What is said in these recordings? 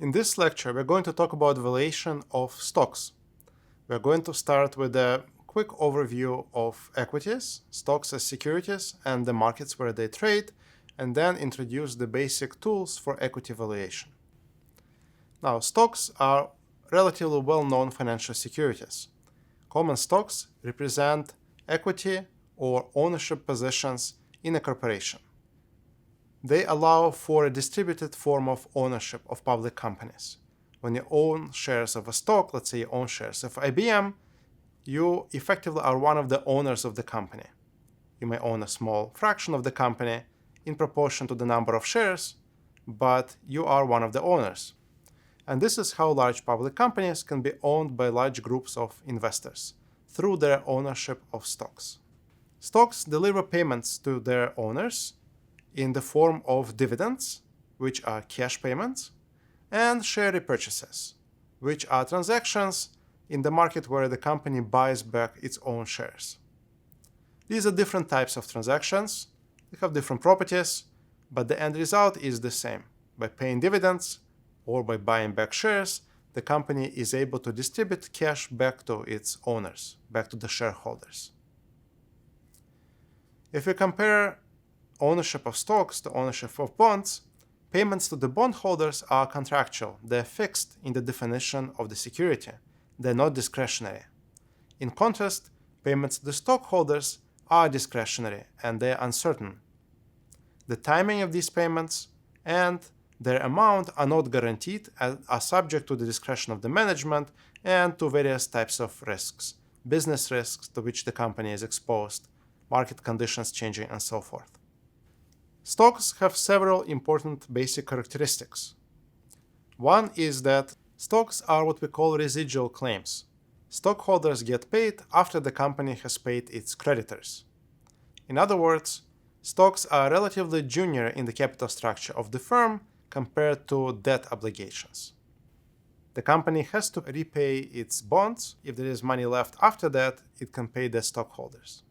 In this lecture, we're going to talk about valuation of stocks. We're going to start with a quick overview of equities, stocks as securities, and the markets where they trade, and then introduce the basic tools for equity valuation. Now, stocks are relatively well-known financial securities. Common stocks represent equity or ownership positions in a corporation. They allow for a distributed form of ownership of public companies. When you own shares of a stock, let's say you own shares of IBM, you effectively are one of the owners of the company. You may own a small fraction of the company in proportion to the number of shares, but you are one of the owners. And this is how large public companies can be owned by large groups of investors through their ownership of stocks. Stocks deliver payments to their owners in the form of dividends, which are cash payments, and share repurchases, which are transactions in the market where the company buys back its own shares. These are different types of transactions. They have different properties, but the end result is the same. By paying dividends or by buying back shares, the company is able to distribute cash back to its owners, back to the shareholders. If we compare ownership of stocks to ownership of bonds, payments to the bondholders are contractual. They're fixed in the definition of the security. They're not discretionary. In contrast, payments to the stockholders are discretionary and they're uncertain. The timing of these payments and their amount are not guaranteed and are subject to the discretion of the management and to various types of risks, business risks to which the company is exposed, market conditions changing, and so forth. Stocks have several important basic characteristics. One is that stocks are what we call residual claims. Stockholders get paid after the company has paid its creditors. In other words, stocks are relatively junior in the capital structure of the firm compared to debt obligations. The company has to repay its bonds. If there is money left after that, it can pay the stockholders.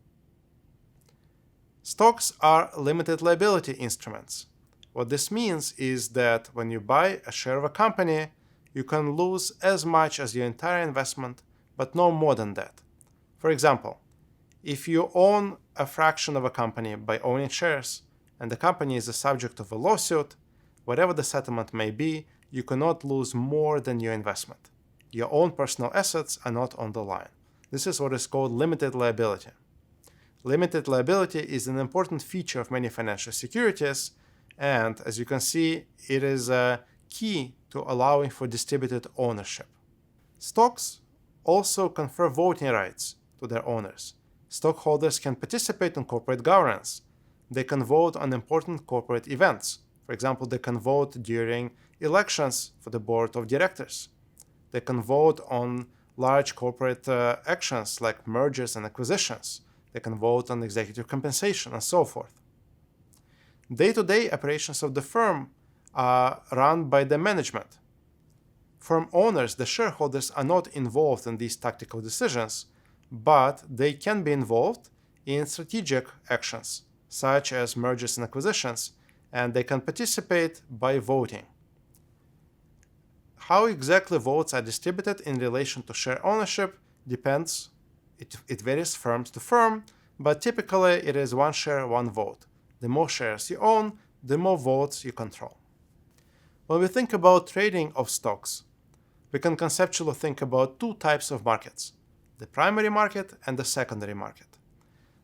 Stocks are limited liability instruments. What this means is that when you buy a share of a company, you can lose as much as your entire investment, but no more than that. For example, if you own a fraction of a company by owning shares, and the company is the subject of a lawsuit, whatever the settlement may be, you cannot lose more than your investment. Your own personal assets are not on the line. This is what is called limited liability. Limited liability is an important feature of many financial securities, and as you can see, it is a key to allowing for distributed ownership. Stocks also confer voting rights to their owners. Stockholders can participate in corporate governance. They can vote on important corporate events. For example, they can vote during elections for the board of directors. They can vote on large corporate actions like mergers and acquisitions. They can vote on executive compensation and so forth. Day-to-day operations of the firm are run by the management. Firm owners, the shareholders, are not involved in these tactical decisions, but they can be involved in strategic actions, such as mergers and acquisitions, and they can participate by voting. How exactly votes are distributed in relation to share ownership depends. It varies firm to firm, but typically it is one share, one vote. The more shares you own, the more votes you control. When we think about trading of stocks, we can conceptually think about two types of markets: the primary market and the secondary market.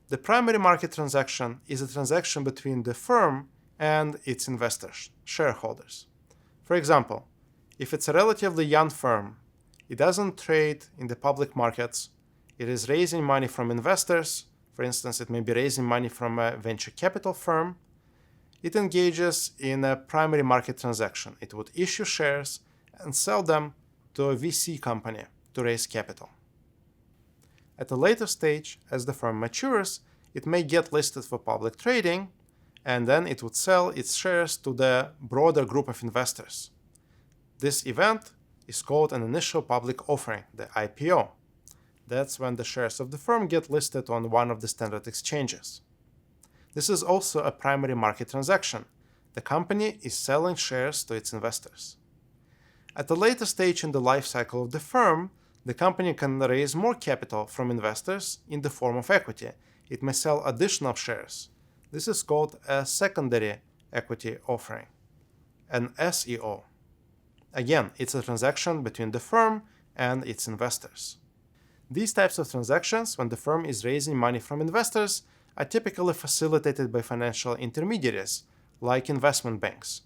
The primary market transaction is a transaction between the firm and its investors, shareholders. For example, if it's a relatively young firm, it doesn't trade in the public markets. It is raising money from investors. For instance, it may be raising money from a venture capital firm. It engages in a primary market transaction. It would issue shares and sell them to a VC company to raise capital. At a later stage, as the firm matures, it may get listed for public trading, and then it would sell its shares to the broader group of investors. This event is called an initial public offering, the IPO. That's when the shares of the firm get listed on one of the standard exchanges. This is also a primary market transaction. The company is selling shares to its investors. At a later stage in the life cycle of the firm, the company can raise more capital from investors in the form of equity. It may sell additional shares. This is called a secondary equity offering, an SEO. Again, it's a transaction between the firm and its investors. These types of transactions, when the firm is raising money from investors, are typically facilitated by financial intermediaries, like investment banks.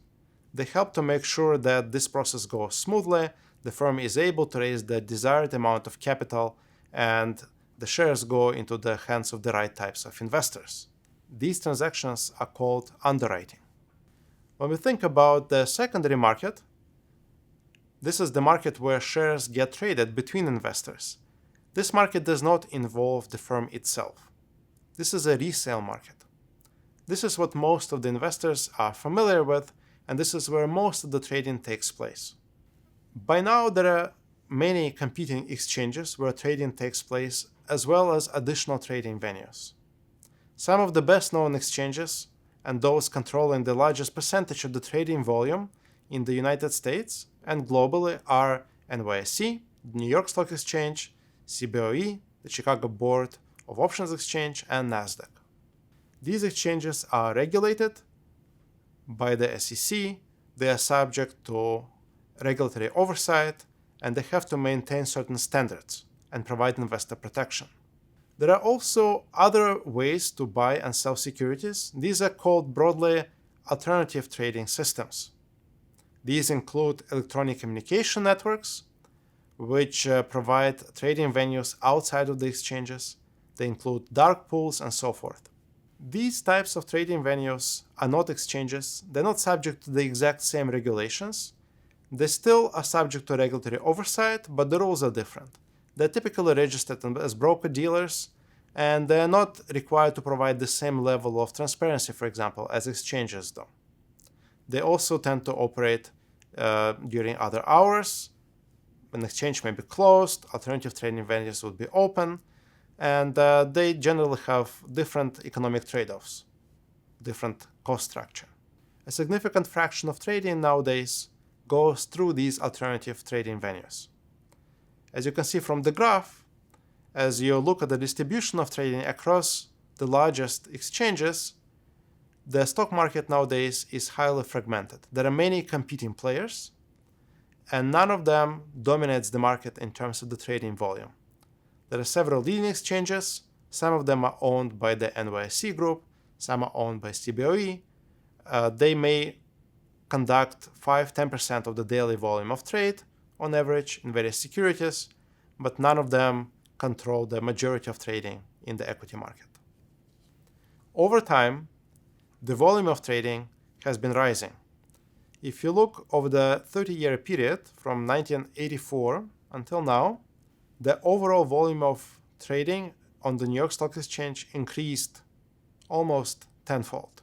They help to make sure that this process goes smoothly, the firm is able to raise the desired amount of capital, and the shares go into the hands of the right types of investors. These transactions are called underwriting. When we think about the secondary market, this is the market where shares get traded between investors. This market does not involve the firm itself. This is a resale market. This is what most of the investors are familiar with, and this is where most of the trading takes place. By now, there are many competing exchanges where trading takes place, as well as additional trading venues. Some of the best-known exchanges, and those controlling the largest percentage of the trading volume in the United States and globally, are NYSE, the New York Stock Exchange, CBOE, the Chicago Board of Options Exchange, and NASDAQ. These exchanges are regulated by the SEC, they are subject to regulatory oversight, and they have to maintain certain standards and provide investor protection. There are also other ways to buy and sell securities. These are called broadly alternative trading systems. These include electronic communication networks, which provide trading venues outside of the exchanges. They include dark pools and so forth. These types of trading venues are not exchanges. They're not subject to the exact same regulations. They still are subject to regulatory oversight, but the rules are different. They're typically registered as broker-dealers, and they're not required to provide the same level of transparency, for example, as exchanges do. They also tend to operate during other hours. An exchange may be closed, alternative trading venues would be open, and they generally have different economic trade-offs, different cost structure. A significant fraction of trading nowadays goes through these alternative trading venues. As you can see from the graph, as you look at the distribution of trading across the largest exchanges, the stock market nowadays is highly fragmented. There are many competing players, and none of them dominates the market in terms of the trading volume. There are several leading exchanges. Some of them are owned by the NYSE group, some are owned by CBOE. They may conduct 5-10% of the daily volume of trade on average in various securities, but none of them control the majority of trading in the equity market. Over time, the volume of trading has been rising. If you look over the 30-year period from 1984 until now, the overall volume of trading on the New York Stock Exchange increased almost tenfold.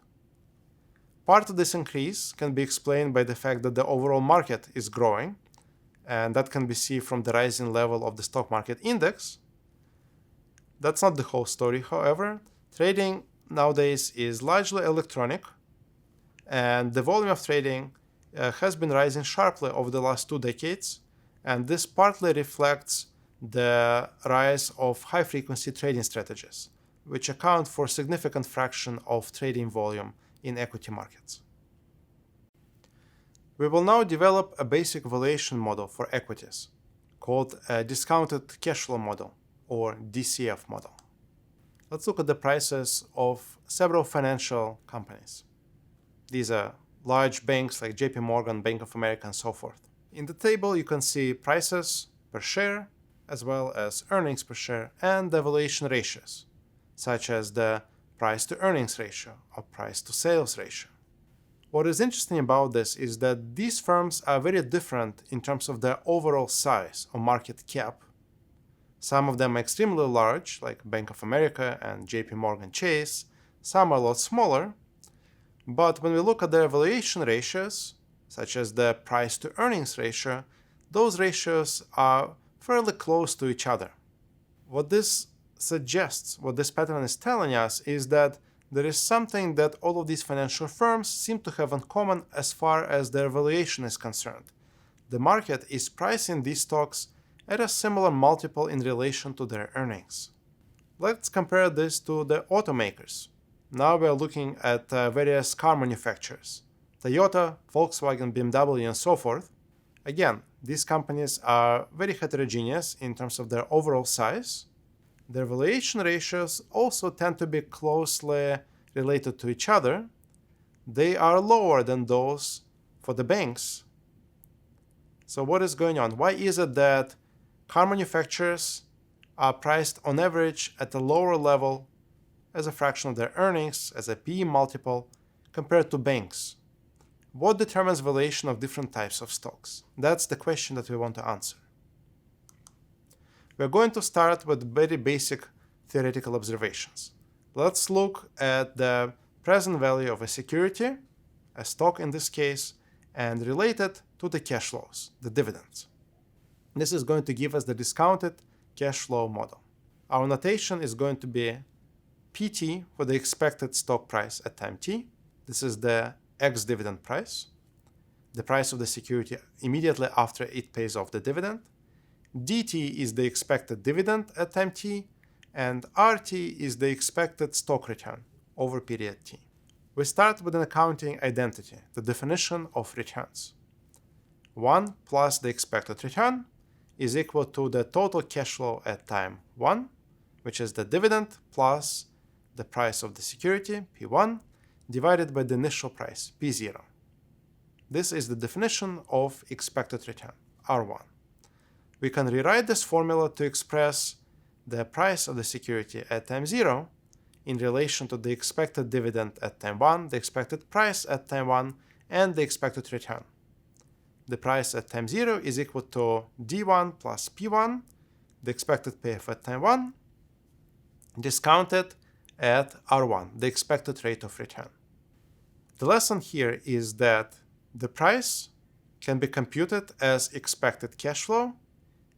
Part of this increase can be explained by the fact that the overall market is growing, and that can be seen from the rising level of the stock market index. That's not the whole story, however. Trading nowadays is largely electronic, and the volume of trading has been rising sharply over the last 2 decades, and this partly reflects the rise of high-frequency trading strategies, which account for a significant fraction of trading volume in equity markets. We will now develop a basic valuation model for equities, called a discounted cash flow model, or DCF model. Let's look at the prices of several financial companies. These are large banks like JP Morgan, Bank of America, and so forth. In the table, you can see prices per share, as well as earnings per share, and the valuation ratios, such as the price to earnings ratio or price to sales ratio. What is interesting about this is that these firms are very different in terms of their overall size or market cap. Some of them are extremely large, like Bank of America and JP Morgan Chase. Some are a lot smaller. But when we look at their valuation ratios, such as the price to earnings ratio, those ratios are fairly close to each other. What this suggests, what this pattern is telling us, is that there is something that all of these financial firms seem to have in common as far as their valuation is concerned. the market is pricing these stocks at a similar multiple in relation to their earnings. Let's compare this to the automakers. Now we are looking at various car manufacturers: Toyota, Volkswagen, BMW, and so forth. Again, these companies are very heterogeneous in terms of their overall size. Their valuation ratios also tend to be closely related to each other. They are lower than those for the banks. So what is going on? Why is it that car manufacturers are priced on average at a lower level as a fraction of their earnings, as a PE multiple, compared to banks? What determines valuation of different types of stocks? That's the question that we want to answer. We're going to start with very basic theoretical observations. Let's look at the present value of a security, a stock in this case, and relate it to the cash flows, the dividends. This is going to give us the discounted cash flow model. Our notation is going to be PT for the expected stock price at time t. This is the ex-dividend price, the price of the security immediately after it pays off the dividend. DT is the expected dividend at time t, and RT is the expected stock return over period t. We start with an accounting identity, the definition of returns. 1 plus the expected return is equal to the total cash flow at time 1, which is the dividend plus the price of the security, P1, divided by the initial price, P0. This is the definition of expected return, R1. We can rewrite this formula to express the price of the security at time 0 in relation to the expected dividend at time 1, the expected price at time 1, and the expected return. The price at time 0 is equal to D1 plus P1, the expected payoff at time 1, discounted at R1, the expected rate of return. The lesson here is that the price can be computed as expected cash flow,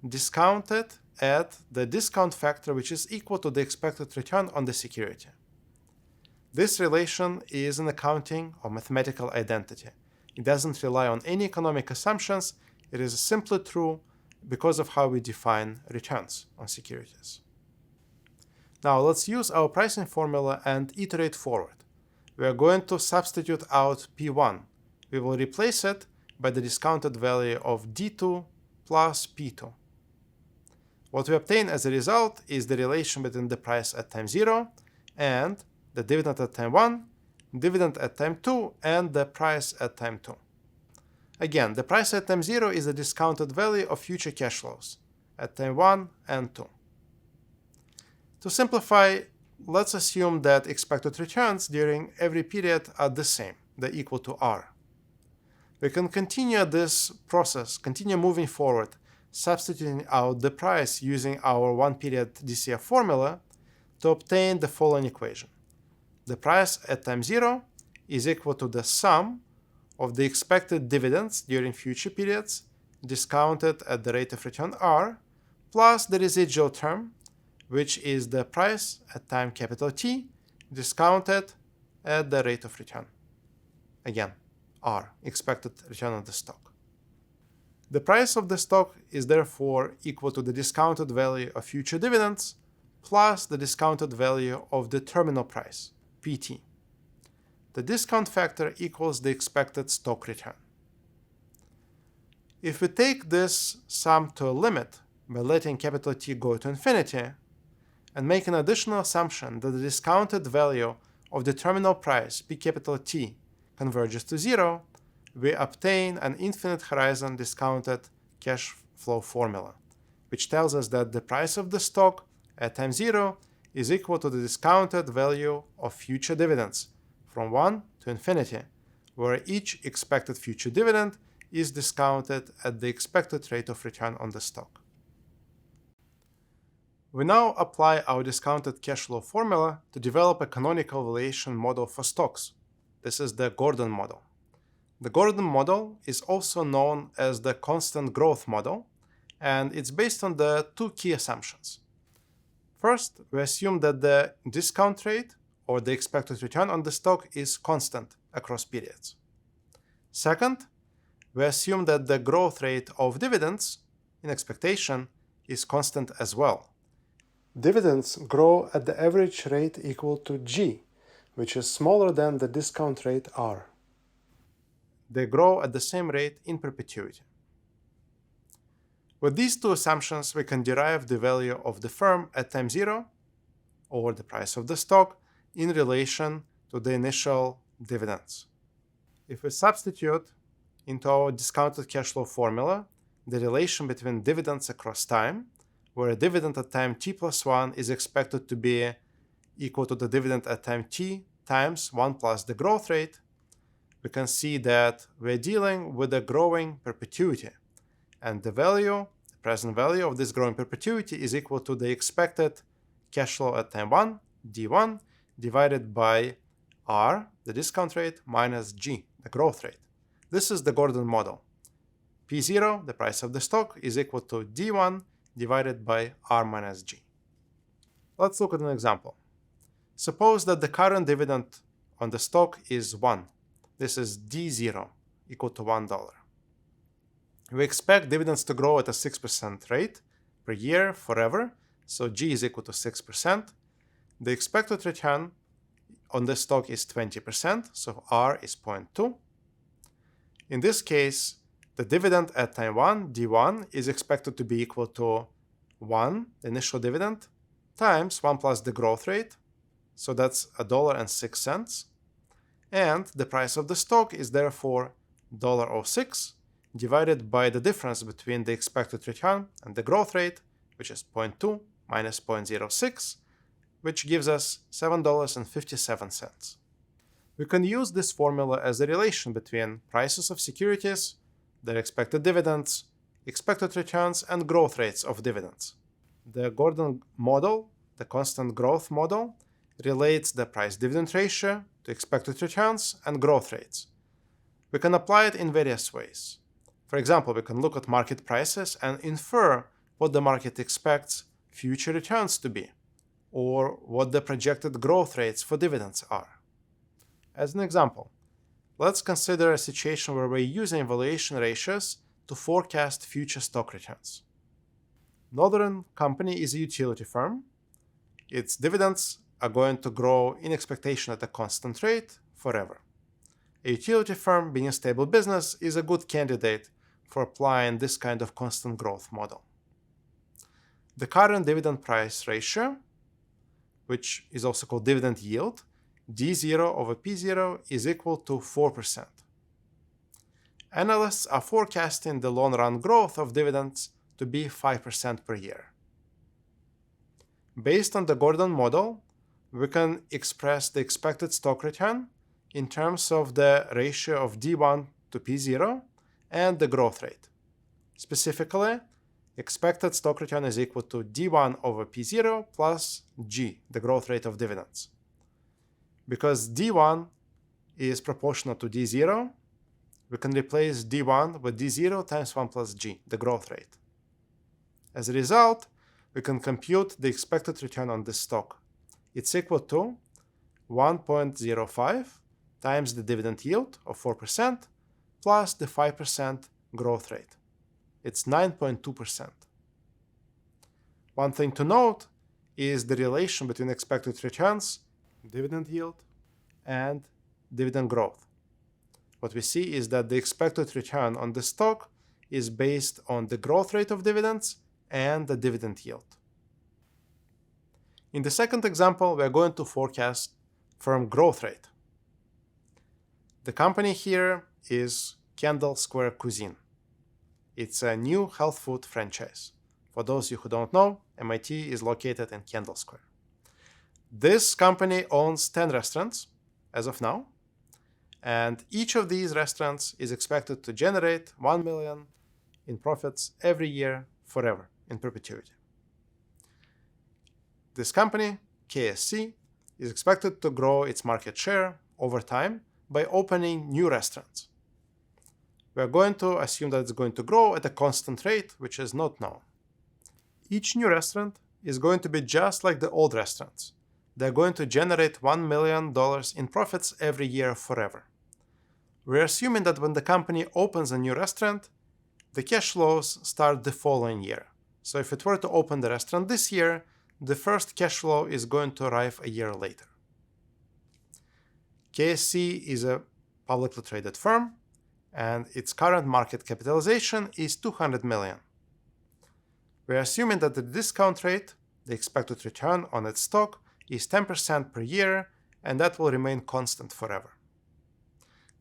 discounted at the discount factor, which is equal to the expected return on the security. This relation is an accounting or mathematical identity. It doesn't rely on any economic assumptions. It is simply true because of how we define returns on securities. Now let's use our pricing formula and iterate forward. We are going to substitute out P1. We will replace it by the discounted value of D2 plus P2. What we obtain as a result is the relation between the price at time 0 and the dividend at time 1, dividend at time 2, and the price at time 2. Again, the price at time 0 is the discounted value of future cash flows at time 1 and 2. To simplify, let's assume that expected returns during every period are the same, they're equal to R. We can continue this process, continue moving forward, substituting out the price using our one-period DCF formula to obtain the following equation. The price at time 0 is equal to the sum of the expected dividends during future periods, discounted at the rate of return R, plus the residual term, which is the price at time capital T, discounted at the rate of return. Again, R, expected return on the stock. The price of the stock is therefore equal to the discounted value of future dividends plus the discounted value of the terminal price, PT. The discount factor equals the expected stock return. If we take this sum to a limit by letting capital T go to infinity and make an additional assumption that the discounted value of the terminal price, P capital T, converges to 0, we obtain an infinite horizon discounted cash flow formula, which tells us that the price of the stock at time 0 is equal to the discounted value of future dividends from 1 to infinity, where each expected future dividend is discounted at the expected rate of return on the stock. We now apply our discounted cash flow formula to develop a canonical valuation model for stocks. This is the Gordon model. The Gordon model is also known as the constant growth model, and it's based on the two key assumptions. First, we assume that the discount rate, or the expected return on the stock, is constant across periods. Second, we assume that the growth rate of dividends in expectation is constant as well. Dividends grow at the average rate equal to G, which is smaller than the discount rate R. They grow at the same rate in perpetuity. With these two assumptions, we can derive the value of the firm at time zero, or the price of the stock, in relation to the initial dividends. If we substitute into our discounted cash flow formula the relation between dividends across time, where a dividend at time t plus 1 is expected to be equal to the dividend at time t times 1 plus the growth rate, we can see that we're dealing with a growing perpetuity, and the present value of this growing perpetuity is equal to the expected cash flow at time 1, d1, divided by r, the discount rate, minus g, the growth rate. This is the Gordon model. P0, the price of the stock, is equal to d1 divided by r minus g. Let's look at an example. Suppose that the current dividend on the stock is 1. This is d0, equal to $1. We expect dividends to grow at a 6% rate per year forever, so g is equal to 6%. The expected return on the stock is 20%, so r is 0.2. In this case, the dividend at time 1, d1, is expected to be equal to 1, the initial dividend, times 1 plus the growth rate, so that's $1.06, and the price of the stock is therefore $1.06, divided by the difference between the expected return and the growth rate, which is 0.2 minus 0.06, which gives us $7.57. We can use this formula as a relation between prices of securities, their expected dividends, expected returns, and growth rates of dividends. The Gordon model, the constant growth model, relates the price-dividend ratio to expected returns and growth rates. We can apply it in various ways. For example, we can look at market prices and infer what the market expects future returns to be, or what the projected growth rates for dividends are. As an example, let's consider a situation where we're using valuation ratios to forecast future stock returns. Northern Company is a utility firm. Its dividends are going to grow in expectation at a constant rate forever. A utility firm, being a stable business, is a good candidate for applying this kind of constant growth model. The current dividend price ratio, which is also called dividend yield, d0 over p0, is equal to 4%. Analysts are forecasting the long-run growth of dividends to be 5% per year. Based on the Gordon model, we can express the expected stock return in terms of the ratio of d1 to p0 and the growth rate. Specifically, expected stock return is equal to d1 over p0 plus g, the growth rate of dividends. Because d1 is proportional to d0, we can replace d1 with d0 times 1 plus g, the growth rate. As a result, we can compute the expected return on this stock. It's equal to 1.05 times the dividend yield of 4% plus the 5% growth rate. It's 9.2%. One thing to note is the relation between expected returns, dividend yield, and dividend growth. What we see is that the expected return on the stock is based on the growth rate of dividends and the dividend yield. In the second example, we are going to forecast firm growth rate. The company here is Kendall Square Cuisine. It's a new health food franchise. For those of you who don't know, MIT is located in Kendall Square. This company owns 10 restaurants as of now, and each of these restaurants is expected to generate $1 million in profits every year forever in perpetuity. This company, KSC, is expected to grow its market share over time by opening new restaurants. We are going to assume that it's going to grow at a constant rate, which is not known. Each new restaurant is going to be just like the old restaurants. They're going to generate $1 million in profits every year forever. we're assuming that when the company opens a new restaurant, the cash flows start the following year. So if it were to open the restaurant this year, the first cash flow is going to arrive a year later. KFC is a publicly traded firm, and its current market capitalization is 200 million. We're assuming that the discount rate, the expected return on its stock, is 10% per year, and that will remain constant forever.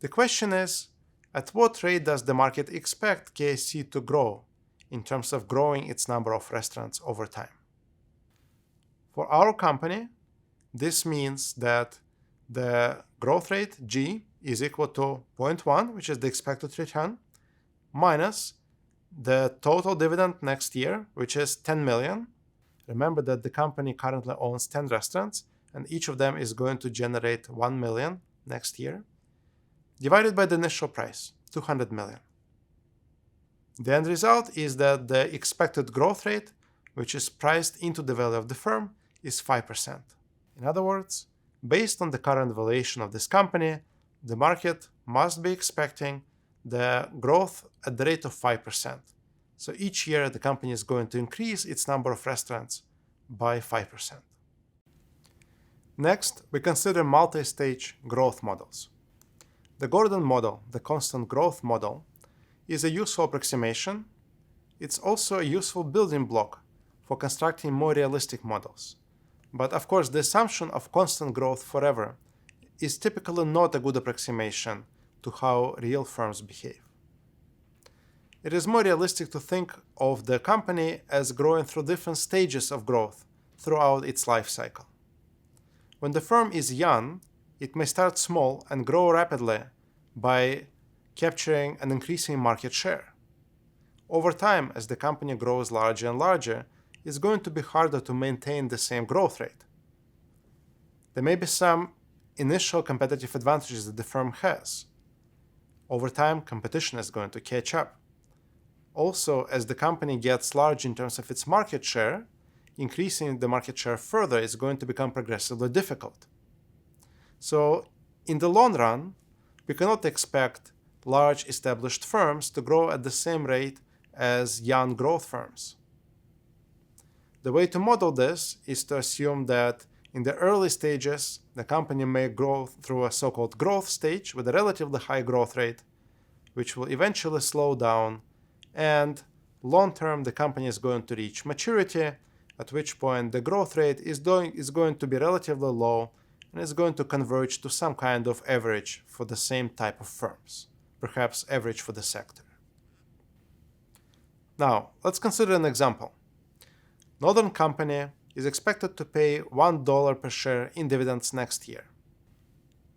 The question is, at what rate does the market expect KFC to grow in terms of growing its number of restaurants over time? For our company, this means that the growth rate, G, is equal to 0.1, which is the expected return, minus the total dividend next year, which is 10 million. Remember that the company currently owns 10 restaurants, and each of them is going to generate 1 million next year, divided by the initial price, 200 million. The end result is that the expected growth rate, which is priced into the value of the firm, is 5%. In other words, based on the current valuation of this company, the market must be expecting the growth at the rate of 5%. So each year the company is going to increase its number of restaurants by 5%. Next, we consider multi-stage growth models. The Gordon model, the constant growth model, is a useful approximation. It's also a useful building block for constructing more realistic models. But of course, the assumption of constant growth forever is typically not a good approximation to how real firms behave. It is more realistic to think of the company as growing through different stages of growth throughout its life cycle. When the firm is young, it may start small and grow rapidly by capturing and increasing market share. Over time, as the company grows larger and larger, it's going to be harder to maintain the same growth rate. There may be some initial competitive advantages that the firm has. Over time, competition is going to catch up. Also, as the company gets large in terms of its market share, increasing the market share further is going to become progressively difficult. So, in the long run, we cannot expect large established firms to grow at the same rate as young growth firms. The way to model this is to assume that in the early stages, the company may grow through a so-called growth stage with a relatively high growth rate, which will eventually slow down, and long-term the company is going to reach maturity, at which point the growth rate is going to be relatively low and is going to converge to some kind of average for the same type of firms, perhaps average for the sector. Now, let's consider an example. Northern Company is expected to pay $1 per share in dividends next year.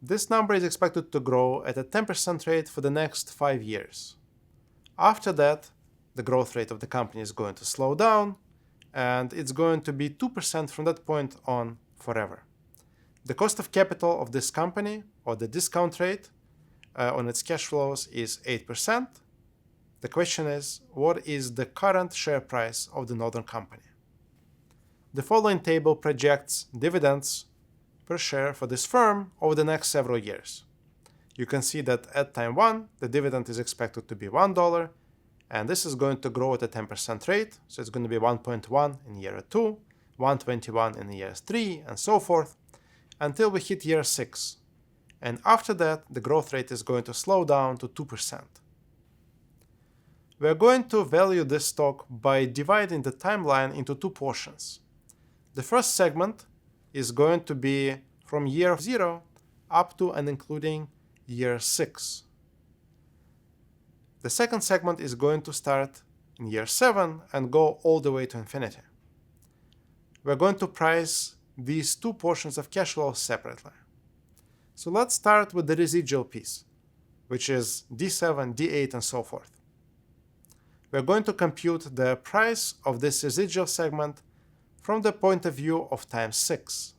This number is expected to grow at a 10% rate for the next 5 years. After that, the growth rate of the company is going to slow down, and it's going to be 2% from that point on forever. The cost of capital of this company, or the discount rate on its cash flows, is 8%. The question is, what is the current share price of the Northern Company? The following table projects dividends per share for this firm over the next several years. You can see that at time 1, the dividend is expected to be $1, and this is going to grow at a 10% rate, so it's going to be 1.1 in year 2, 1.21 in year 3, and so forth, until we hit year 6. And after that, the growth rate is going to slow down to 2%. We are going to value this stock by dividing the timeline into 2 portions. The first segment is going to be from year 0 up to and including year 6. The second segment is going to start in year 7 and go all the way to infinity. We're going to price these 2 portions of cash flow separately. So let's start with the residual piece, which is D7, D8, and so forth. We're going to compute the price of this residual segment from the point of view of time 6.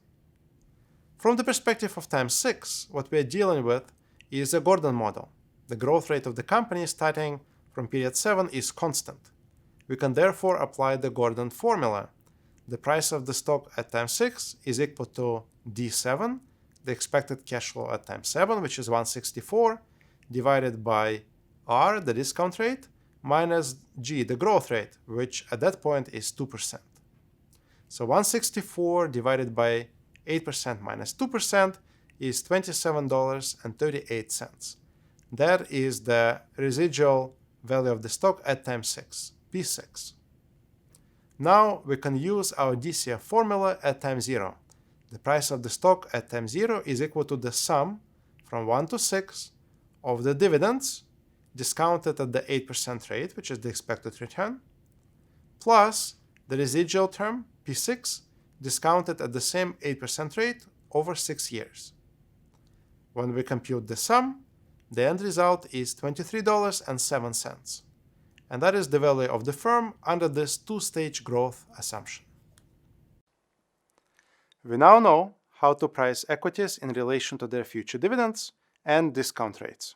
From the perspective of time 6, what we're dealing with is a Gordon model. The growth rate of the company starting from period 7 is constant. We can therefore apply the Gordon formula. The price of the stock at time 6 is equal to D7, the expected cash flow at time 7, which is 164, divided by R, the discount rate, minus G, the growth rate, which at that point is 2%. So 164 divided by 8% minus 2% is $27.38. That is the residual value of the stock at time 6, P6. Now we can use our DCF formula at time 0. The price of the stock at time 0 is equal to the sum from 1 to 6 of the dividends discounted at the 8% rate, which is the expected return, plus the residual term, P6, discounted at the same 8% rate over 6 years. When we compute the sum, the end result is $23.07. And that is the value of the firm under this two-stage growth assumption. We now know how to price equities in relation to their future dividends and discount rates.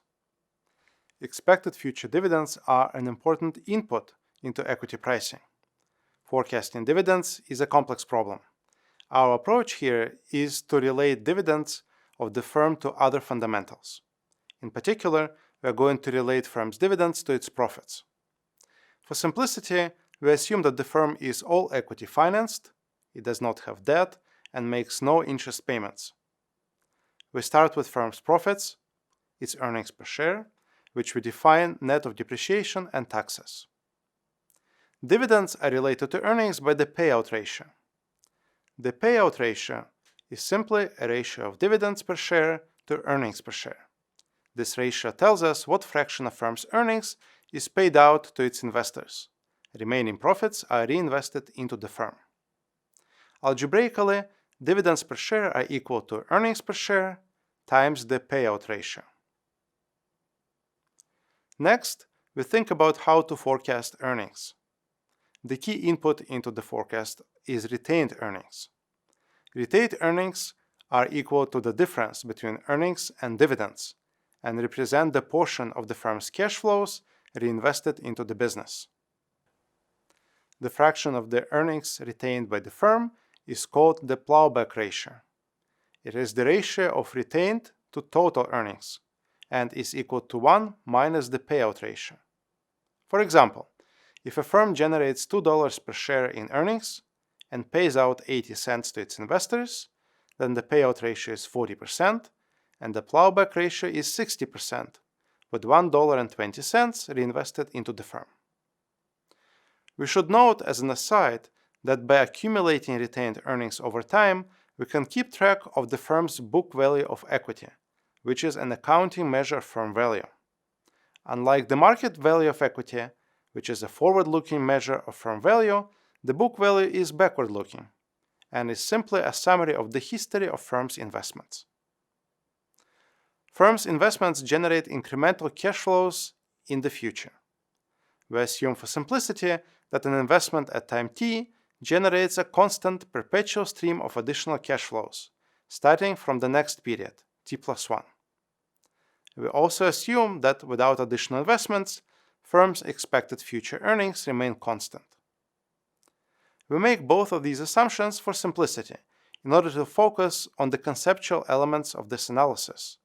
Expected future dividends are an important input into equity pricing. Forecasting dividends is a complex problem. Our approach here is to relate dividends of the firm to other fundamentals. In particular, we are going to relate firm's dividends to its profits. For simplicity, we assume that the firm is all equity financed, it does not have debt, and makes no interest payments. We start with firm's profits, its earnings per share, which we define net of depreciation and taxes. Dividends are related to earnings by the payout ratio. The payout ratio is simply a ratio of dividends per share to earnings per share. This ratio tells us what fraction of firm's earnings is paid out to its investors. Remaining profits are reinvested into the firm. Algebraically, dividends per share are equal to earnings per share times the payout ratio. Next, we think about how to forecast earnings. The key input into the forecast is retained earnings. Retained earnings are equal to the difference between earnings and dividends and represent the portion of the firm's cash flows reinvested into the business. The fraction of the earnings retained by the firm is called the plowback ratio. It is the ratio of retained to total earnings and is equal to 1 minus the payout ratio. For example, if a firm generates $2 per share in earnings and pays out 80 cents to its investors, then the payout ratio is 40% and the plowback ratio is 60%, with $1.20 reinvested into the firm. We should note as an aside that by accumulating retained earnings over time, we can keep track of the firm's book value of equity, which is an accounting measure of firm value. Unlike the market value of equity, which is a forward-looking measure of firm value, the book value is backward-looking and is simply a summary of the history of firm's investments. Firm's investments generate incremental cash flows in the future. We assume for simplicity that an investment at time t generates a constant perpetual stream of additional cash flows, starting from the next period, t plus 1. We also assume that without additional investments, firm's expected future earnings remain constant. We make both of these assumptions for simplicity in order to focus on the conceptual elements of this analysis.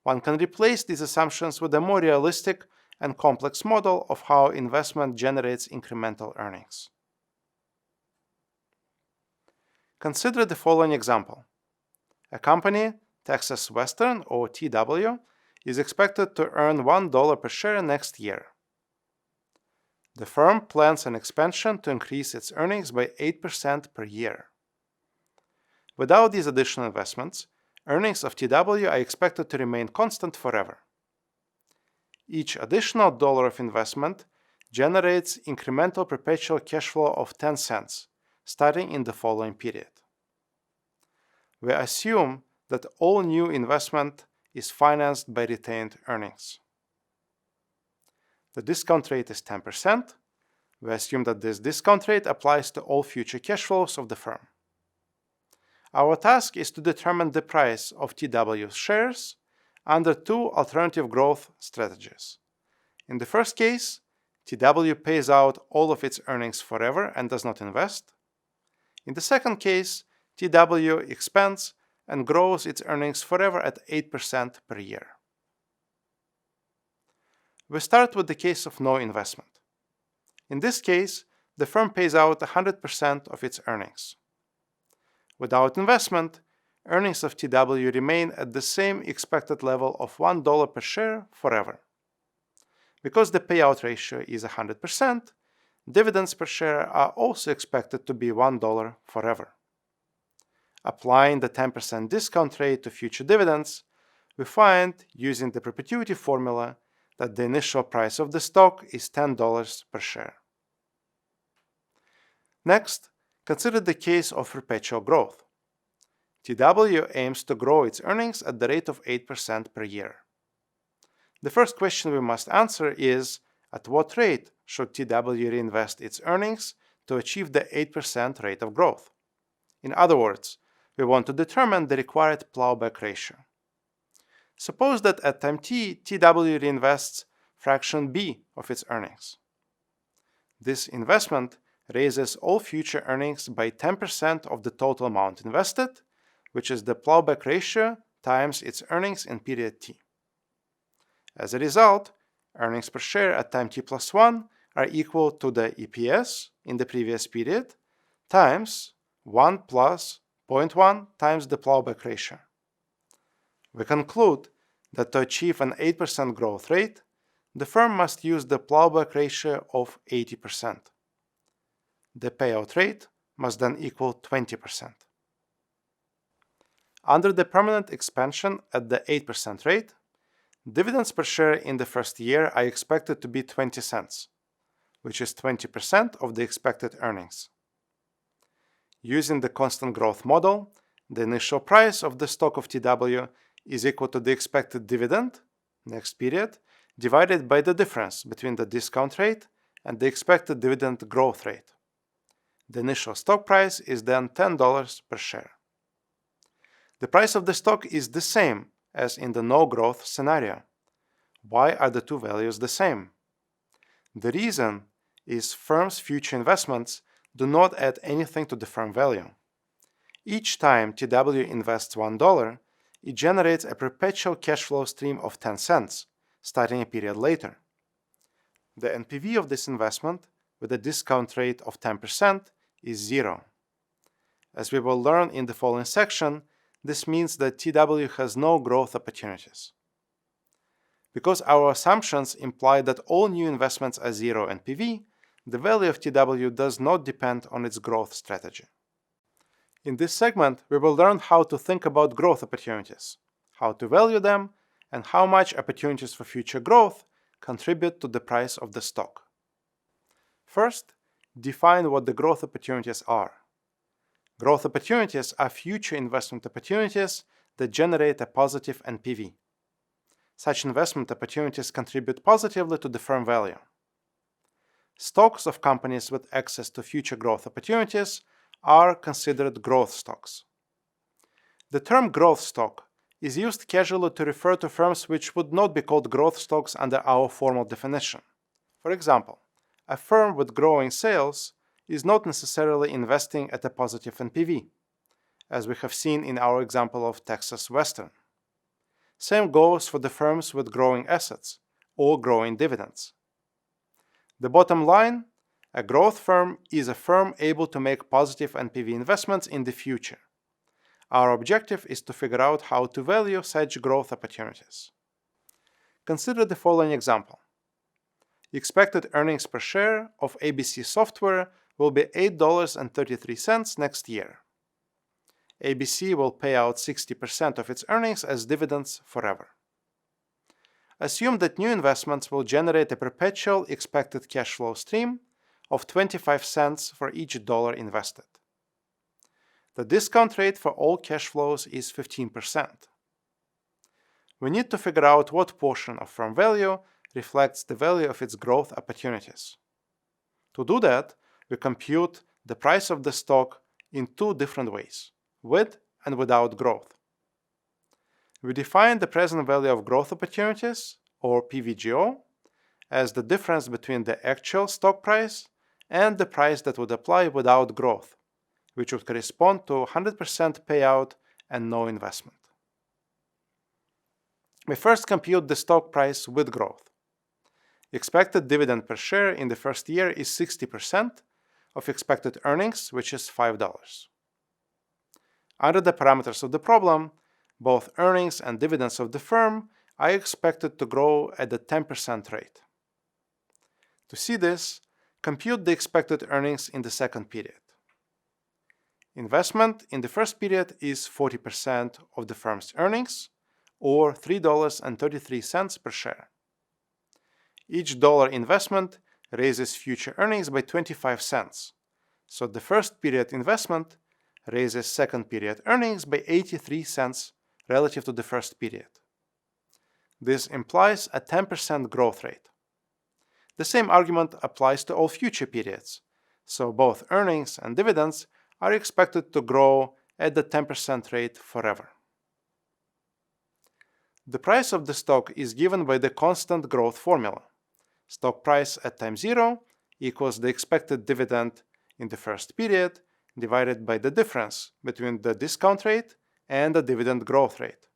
One can replace these assumptions with a more realistic and complex model of how investment generates incremental earnings. Consider the following example. A company, Texas Western or TW, is expected to earn $1 per share next year. The firm plans an expansion to increase its earnings by 8% per year. Without these additional investments, earnings of TW are expected to remain constant forever. Each additional dollar of investment generates incremental perpetual cash flow of 10 cents, starting in the following period. We assume that all new investment is financed by retained earnings. The discount rate is 10%. We assume that this discount rate applies to all future cash flows of the firm. Our task is to determine the price of TW's shares under two alternative growth strategies. In the first case, TW pays out all of its earnings forever and does not invest. In the second case, TW expands and grows its earnings forever at 8% per year. We start with the case of no investment. In this case, the firm pays out 100% of its earnings. Without investment, earnings of TW remain at the same expected level of $1 per share forever. Because the payout ratio is 100%, dividends per share are also expected to be $1 forever. Applying the 10% discount rate to future dividends, we find, using the perpetuity formula, that the initial price of the stock is $10 per share. Next, consider the case of perpetual growth. TW aims to grow its earnings at the rate of 8% per year. The first question we must answer is, at what rate should TW reinvest its earnings to achieve the 8% rate of growth? In other words, we want to determine the required plowback ratio. Suppose that at time t, TW reinvests fraction b of its earnings. This investment raises all future earnings by 10% of the total amount invested, which is the plowback ratio times its earnings in period t. As a result, earnings per share at time t plus 1 are equal to the EPS in the previous period times 1 plus 0.1 times the plowback ratio. We conclude that to achieve an 8% growth rate, the firm must use the plowback ratio of 80%. The payout rate must then equal 20%. Under the permanent expansion at the 8% rate, dividends per share in the first year are expected to be 20 cents, which is 20% of the expected earnings. Using the constant growth model, the initial price of the stock of TW is equal to the expected dividend, next period, divided by the difference between the discount rate and the expected dividend growth rate. The initial stock price is then $10 per share. The price of the stock is the same as in the no-growth scenario. Why are the two values the same? The reason is firm's future investments do not add anything to the firm value. Each time TW invests $1, it generates a perpetual cash flow stream of 10 cents, starting a period later. The NPV of this investment, with a discount rate of 10%, is 0. As we will learn in the following section, this means that TW has no growth opportunities. Because our assumptions imply that all new investments are 0 NPV, the value of TW does not depend on its growth strategy. In this segment, we will learn how to think about growth opportunities, how to value them, and how much opportunities for future growth contribute to the price of the stock. First, define what the growth opportunities are. Growth opportunities are future investment opportunities that generate a positive NPV. Such investment opportunities contribute positively to the firm value. Stocks of companies with access to future growth opportunities are considered growth stocks. The term growth stock is used casually to refer to firms which would not be called growth stocks under our formal definition. For example, a firm with growing sales is not necessarily investing at a positive NPV, as we have seen in our example of Texas Western. Same goes for the firms with growing assets or growing dividends. The bottom line, a growth firm is a firm able to make positive NPV investments in the future. Our objective is to figure out how to value such growth opportunities. Consider the following example. Expected earnings per share of ABC Software will be $8.33 next year. ABC will pay out 60% of its earnings as dividends forever. Assume that new investments will generate a perpetual expected cash flow stream of 25 cents for each dollar invested. The discount rate for all cash flows is 15%. We need to figure out what portion of firm value reflects the value of its growth opportunities. To do that, we compute the price of the stock in two different ways, with and without growth. We define the present value of growth opportunities, or PVGO, as the difference between the actual stock price and the price that would apply without growth, which would correspond to 100% payout and no investment. We first compute the stock price with growth. Expected dividend per share in the first year is 60% of expected earnings, which is $5. Under the parameters of the problem, both earnings and dividends of the firm are expected to grow at the 10% rate. To see this, compute the expected earnings in the second period. Investment in the first period is 40% of the firm's earnings, or $3.33 per share. Each dollar investment raises future earnings by 25 cents, so the first period investment raises second period earnings by 83 cents relative to the first period. This implies a 10% growth rate. The same argument applies to all future periods, so both earnings and dividends are expected to grow at the 10% rate forever. The price of the stock is given by the constant growth formula. Stock price at time 0 equals the expected dividend in the first period divided by the difference between the discount rate and the dividend growth rate.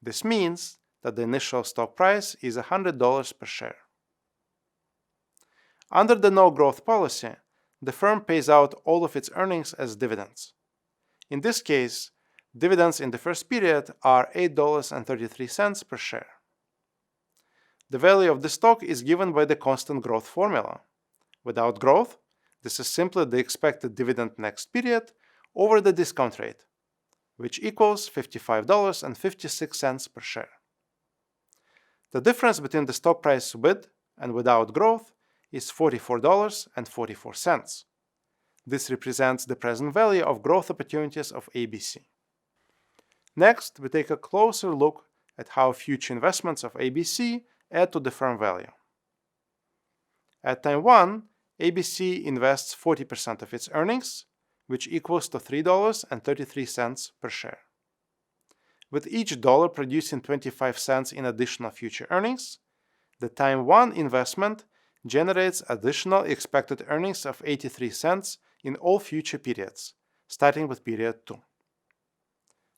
This means that the initial stock price is $100 per share. Under the no-growth policy, the firm pays out all of its earnings as dividends. In this case, dividends in the first period are $8.33 per share. The value of the stock is given by the constant growth formula. Without growth, this is simply the expected dividend next period over the discount rate, which equals $55.56 per share. The difference between the stock price with and without growth is $44.44. This represents the present value of growth opportunities of ABC. Next, we take a closer look at how future investments of ABC add to the firm value. At time 1, ABC invests 40% of its earnings, which equals to $3.33 per share. With each dollar producing 25 cents in additional future earnings, the time 1 investment generates additional expected earnings of 83 cents in all future periods, starting with period 2.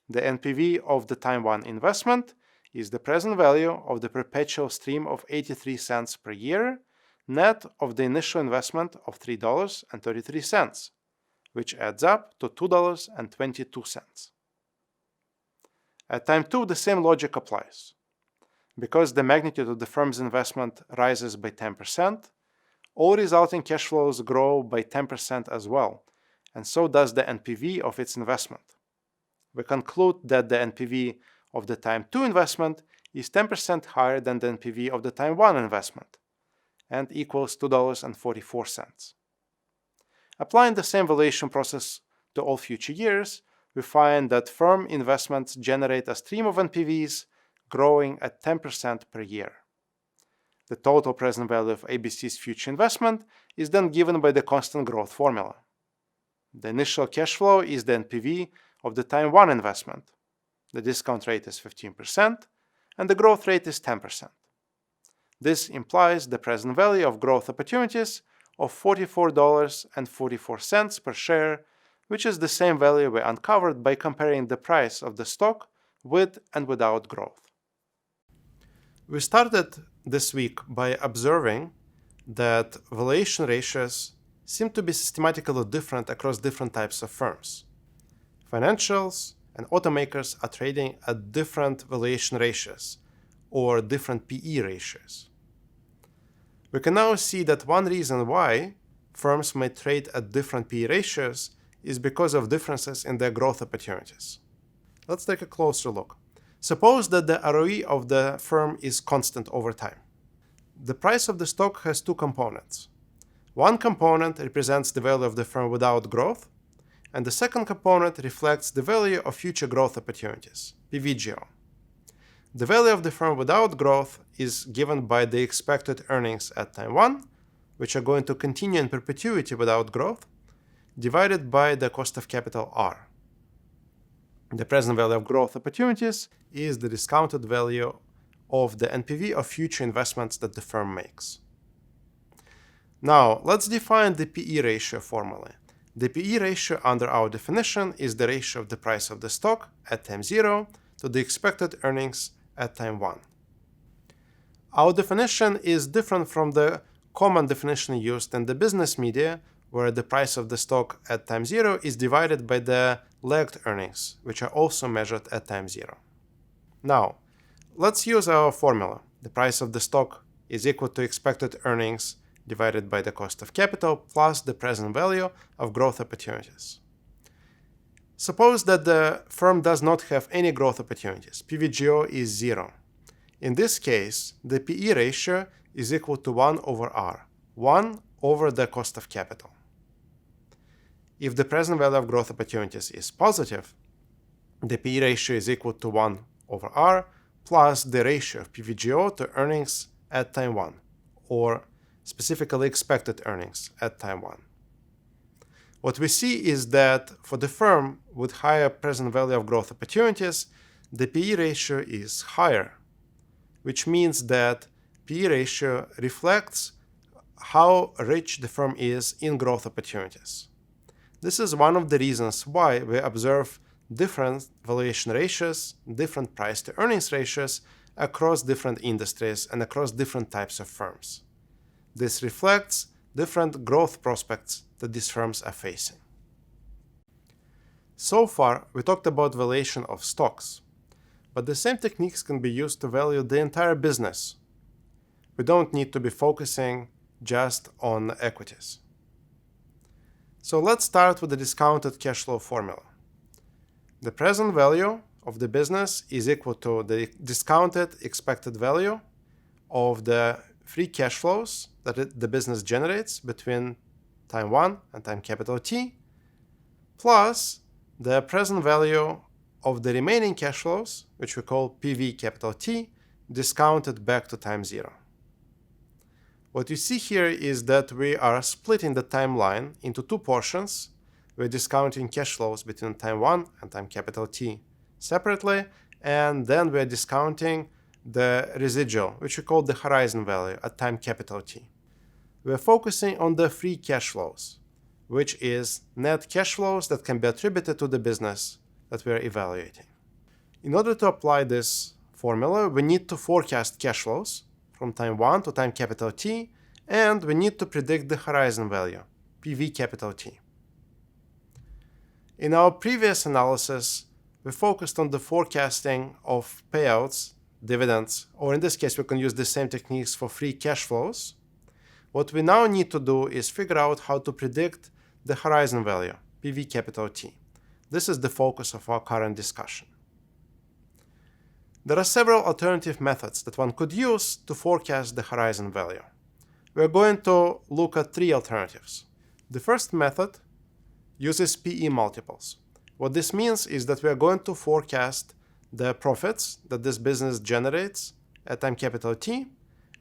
The NPV of the time 1 investment is the present value of the perpetual stream of 83 cents per year, net of the initial investment of $3.33, which adds up to $2.22. At time 2, the same logic applies. Because the magnitude of the firm's investment rises by 10%, all resulting cash flows grow by 10% as well, and so does the NPV of its investment. We conclude that the NPV of the time 2 investment is 10% higher than the NPV of the time 1 investment, and equals $2.44. Applying the same valuation process to all future years, we find that firm investments generate a stream of NPVs growing at 10% per year. The total present value of ABC's future investment is then given by the constant growth formula. The initial cash flow is the NPV of the time 1 investment. The discount rate is 15%, and the growth rate is 10%. This implies the present value of growth opportunities of $44.44 per share, which is the same value we uncovered by comparing the price of the stock with and without growth. We started this week by observing that valuation ratios seem to be systematically different across different types of firms. Financials and automakers are trading at different valuation ratios, or different PE ratios. We can now see that one reason why firms may trade at different PE ratios is because of differences in their growth opportunities. Let's take a closer look. Suppose that the ROE of the firm is constant over time. The price of the stock has two components. One component represents the value of the firm without growth, and the second component reflects the value of future growth opportunities, PVGO. The value of the firm without growth is given by the expected earnings at time 1, which are going to continue in perpetuity without growth, divided by the cost of capital R. The present value of growth opportunities is the discounted value of the NPV of future investments that the firm makes. Now, let's define the PE ratio formally. The PE ratio under our definition is the ratio of the price of the stock at time 0 to the expected earnings at time 1. Our definition is different from the common definition used in the business media, where the price of the stock at time zero is divided by the lagged earnings, which are also measured at time zero. Now, let's use our formula. The price of the stock is equal to expected earnings divided by the cost of capital plus the present value of growth opportunities. Suppose that the firm does not have any growth opportunities. PVGO is 0. In this case, the PE ratio is equal to 1 over R, 1 over the cost of capital. If the present value of growth opportunities is positive, the PE ratio is equal to 1 over R plus the ratio of PVGO to earnings at time 1, or specifically expected earnings at time 1. What we see is that for the firm with higher present value of growth opportunities, the PE ratio is higher, which means that PE ratio reflects how rich the firm is in growth opportunities. This is one of the reasons why we observe different valuation ratios, different price to earnings ratios across different industries and across different types of firms. This reflects different growth prospects that these firms are facing. So far, we talked about valuation of stocks, but the same techniques can be used to value the entire business. We don't need to be focusing just on equities. So let's start with the discounted cash flow formula. The present value of the business is equal to the discounted expected value of the free cash flows that the business generates between time 1 and time capital T, plus the present value of the remaining cash flows, which we call PV capital T, discounted back to time 0. What you see here is that we are splitting the timeline into two portions. We're discounting cash flows between time 1 and time capital T separately, and then we're discounting the residual, which we call the horizon value at time capital T. We're focusing on the free cash flows, which is net cash flows that can be attributed to the business that we're evaluating. In order to apply this formula, we need to forecast cash flows from time 1 to time capital T, and we need to predict the horizon value, PV capital T. In our previous analysis, we focused on the forecasting of payouts, dividends, or in this case, we can use the same techniques for free cash flows. What we now need to do is figure out how to predict the horizon value, PV capital T. This is the focus of our current discussion. There are several alternative methods that one could use to forecast the horizon value. We're going to look at three alternatives. The first method uses PE multiples. What this means is that we are going to forecast the profits that this business generates at time capital T,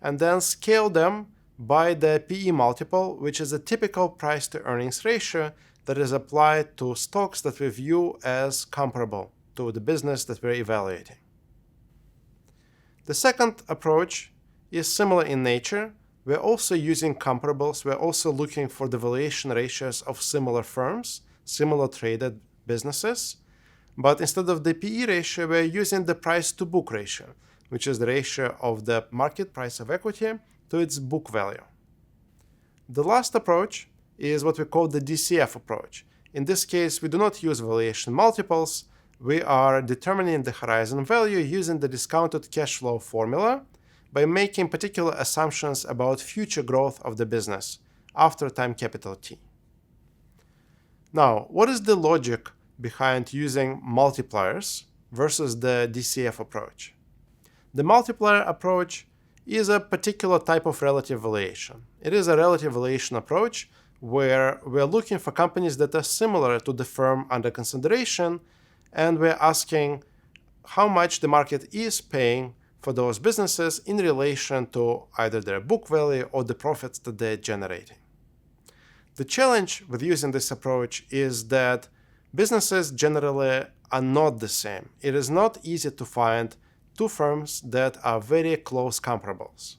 and then scale them by the PE multiple, which is a typical price to earnings ratio that is applied to stocks that we view as comparable to the business that we're evaluating. The second approach is similar in nature. We're also using comparables. We're also looking for the valuation ratios of similar firms, similar traded businesses. But instead of the PE ratio, we're using the price to book ratio, which is the ratio of the market price of equity to its book value. The last approach is what we call the DCF approach. In this case, we do not use valuation multiples. We are determining the horizon value using the discounted cash flow formula by making particular assumptions about future growth of the business after time capital T. Now, what is the logic behind using multipliers versus the DCF approach? The multiplier approach is a particular type of relative valuation. It is a relative valuation approach where we're looking for companies that are similar to the firm under consideration, and we're asking how much the market is paying for those businesses in relation to either their book value or the profits that they're generating. The challenge with using this approach is that businesses generally are not the same. It is not easy to find two firms that are very close comparables.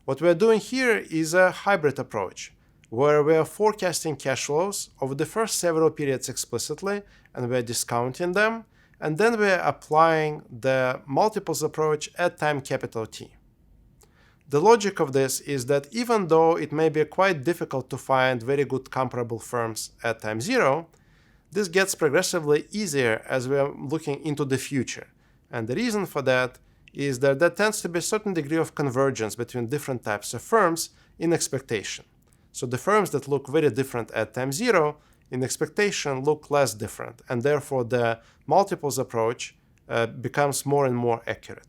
What we're doing here is a hybrid approach, where we are forecasting cash flows over the first several periods explicitly, and we're discounting them, and then we're applying the multiples approach at time capital T. The logic of this is that even though it may be quite difficult to find very good comparable firms at time zero, this gets progressively easier as we are looking into the future. And the reason for that is that there tends to be a certain degree of convergence between different types of firms in expectation. So the firms that look very different at time zero in expectation look less different, and therefore the multiples approach becomes more and more accurate.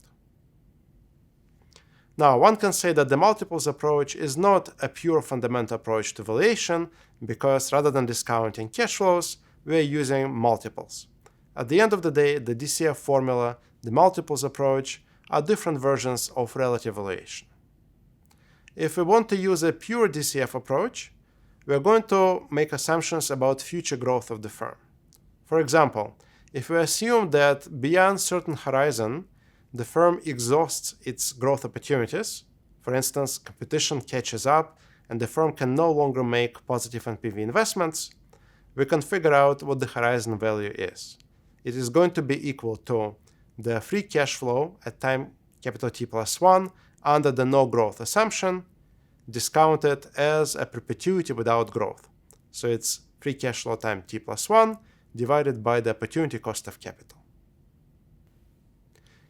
Now, one can say that the multiples approach is not a pure fundamental approach to valuation, because rather than discounting cash flows, we are using multiples. At the end of the day, the DCF formula, the multiples approach, are different versions of relative valuation. If we want to use a pure DCF approach, we are going to make assumptions about future growth of the firm. For example, if we assume that beyond certain horizon, the firm exhausts its growth opportunities, for instance, competition catches up and the firm can no longer make positive NPV investments, we can figure out what the horizon value is. It is going to be equal to the free cash flow at time capital T plus 1 under the no growth assumption, discounted as a perpetuity without growth. So it's free cash flow times T plus 1 divided by the opportunity cost of capital.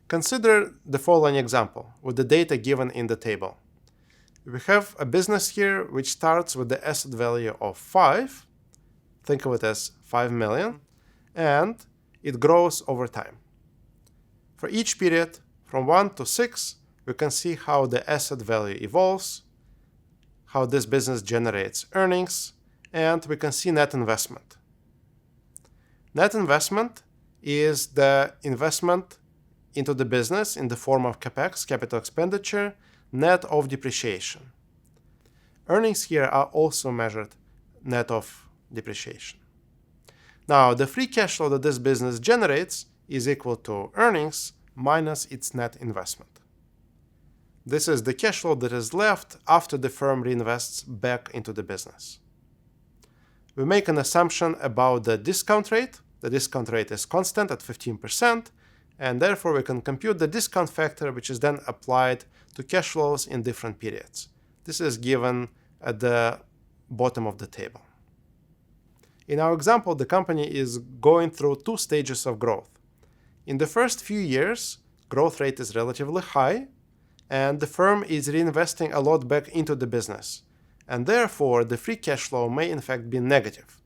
Consider the following example with the data given in the table. We have a business here which starts with the asset value of 5, think of it as 5 million, and it grows over time. For each period, from 1 to 6, we can see how the asset value evolves, how this business generates earnings, and we can see net investment. Net investment is the investment into the business in the form of CapEx, capital expenditure, net of depreciation. Earnings here are also measured net of depreciation. Now, the free cash flow that this business generates is equal to earnings minus its net investment. This is the cash flow that is left after the firm reinvests back into the business. We make an assumption about the discount rate. The discount rate is constant at 15%, and therefore we can compute the discount factor, which is then applied to cash flows in different periods. This is given at the bottom of the table. In our example, the company is going through 2 stages of growth. In the first few years, growth rate is relatively high, and the firm is reinvesting a lot back into the business, and therefore the free cash flow may in fact be negative.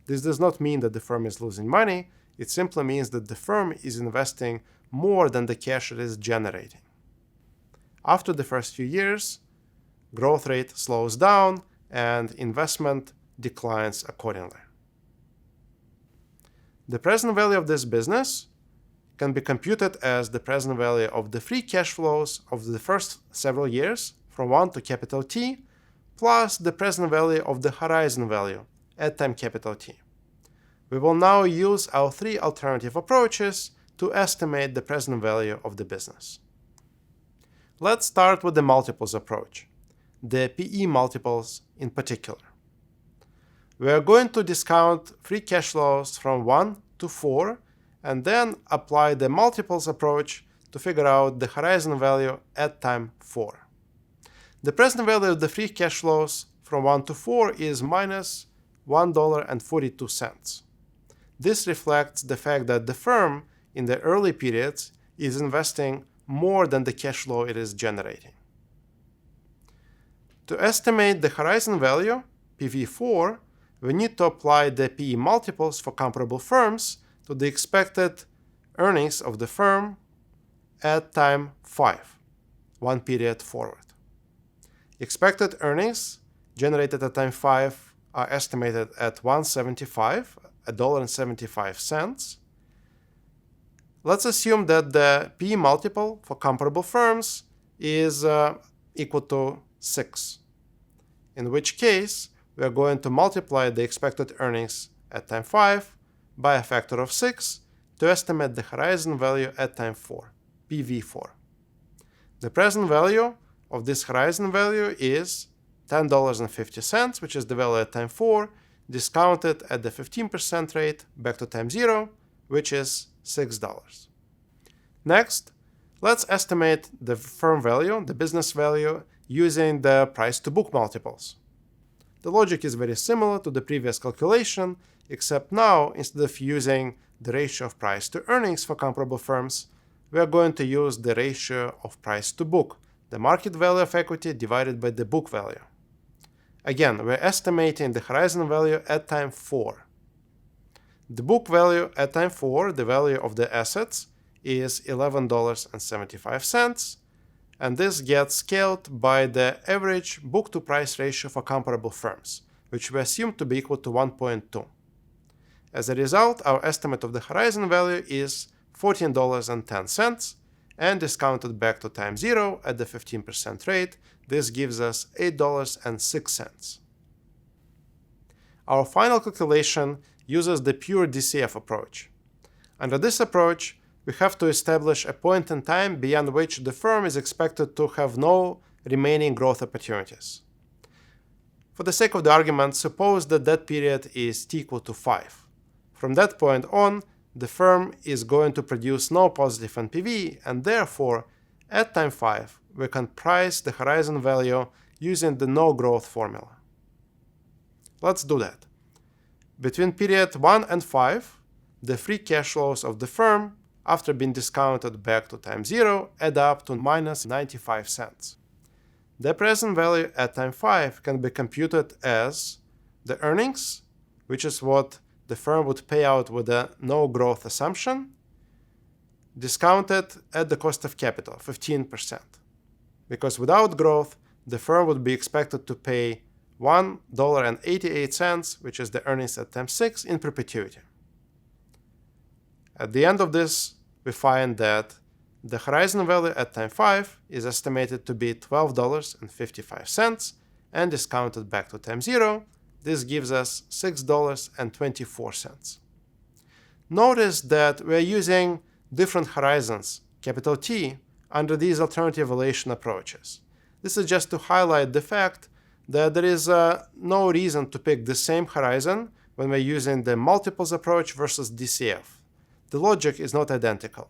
This does not mean that the firm is losing money, it simply means that the firm is investing more than the cash it is generating. After the first few years, growth rate slows down and investment declines accordingly. The present value of this business can be computed as the present value of the free cash flows of the first several years from 1 to capital T plus the present value of the horizon value at time capital T. We will now use our 3 alternative approaches to estimate the present value of the business. Let's start with the multiples approach, the PE multiples in particular. We are going to discount free cash flows from 1 to 4 and then apply the multiples approach to figure out the horizon value at time 4. The present value of the free cash flows from 1 to 4 is minus $1.42. This reflects the fact that the firm in the early periods is investing more than the cash flow it is generating. To estimate the horizon value, PV4, we need to apply the PE multiples for comparable firms to the expected earnings of the firm at time 5, 1 period forward. Expected earnings generated at time 5 are estimated at $1.75. Let's assume that the PE multiple for comparable firms is equal to 6, in which case we are going to multiply the expected earnings at time 5 by a factor of 6 to estimate the horizon value at time 4, PV4. The present value of this horizon value is $10.50, which is the value at time 4, discounted at the 15% rate back to time 0, which is $6. Next, let's estimate the firm value, the business value, using the price-to-book multiples. The logic is very similar to the previous calculation, except now, instead of using the ratio of price to earnings for comparable firms, we are going to use the ratio of price to book, the market value of equity divided by the book value. Again, we're estimating the horizon value at time 4. The book value at time 4, the value of the assets, is $11.75, and this gets scaled by the average book-to-price ratio for comparable firms, which we assume to be equal to 1.2. As a result, our estimate of the horizon value is $14.10, and discounted back to time 0 at the 15% rate, this gives us $8.06. Our final calculation uses the pure DCF approach. Under this approach, we have to establish a point in time beyond which the firm is expected to have no remaining growth opportunities. For the sake of the argument, suppose that that period is t equal to 5. From that point on, the firm is going to produce no positive NPV, and therefore, at time 5, we can price the horizon value using the no growth formula. Let's do that. Between period 1 and 5, the free cash flows of the firm, after being discounted back to time 0, add up to minus 95 cents. The present value at time 5 can be computed as the earnings, which is what the firm would pay out with a no growth assumption, discounted at the cost of capital, 15%. Because without growth, the firm would be expected to pay $1.88, which is the earnings at time 6, in perpetuity. At the end of this, we find that the horizon value at time 5 is estimated to be $12.55, and discounted back to time 0, this gives us $6.24. Notice that we are using different horizons, capital T, under these alternative valuation approaches. This is just to highlight the fact that there is no reason to pick the same horizon when we're using the multiples approach versus DCF. The logic is not identical.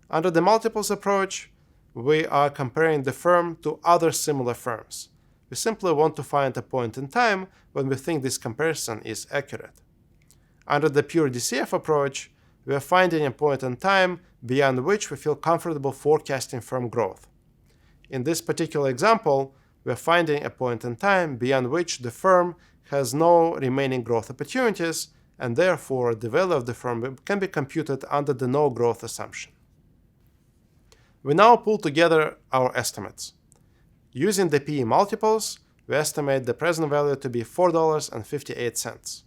Under the multiples approach, we are comparing the firm to other similar firms. We simply want to find a point in time when we think this comparison is accurate. Under the pure DCF approach, we are finding a point in time beyond which we feel comfortable forecasting firm growth. In this particular example, we are finding a point in time beyond which the firm has no remaining growth opportunities, and therefore the value of the firm can be computed under the no growth assumption. We now pull together our estimates. Using the PE multiples, we estimate the present value to be $4.58.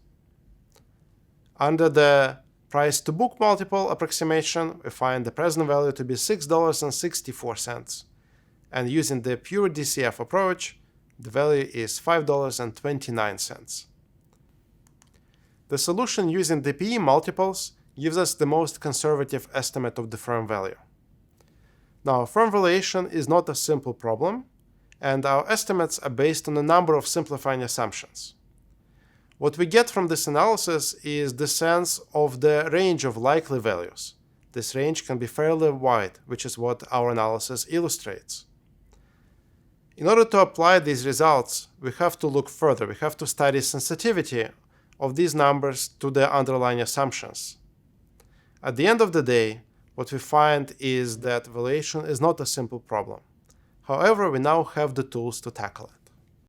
Under the price-to-book multiple approximation, we find the present value to be $6.64. And using the pure DCF approach, the value is $5.29. The solution using the PE multiples gives us the most conservative estimate of the firm value. Now, firm valuation is not a simple problem, and our estimates are based on a number of simplifying assumptions. What we get from this analysis is the sense of the range of likely values. This range can be fairly wide, which is what our analysis illustrates. In order to apply these results, we have to look further. We have to study sensitivity of these numbers to the underlying assumptions. At the end of the day, what we find is that valuation is not a simple problem. However, we now have the tools to tackle it.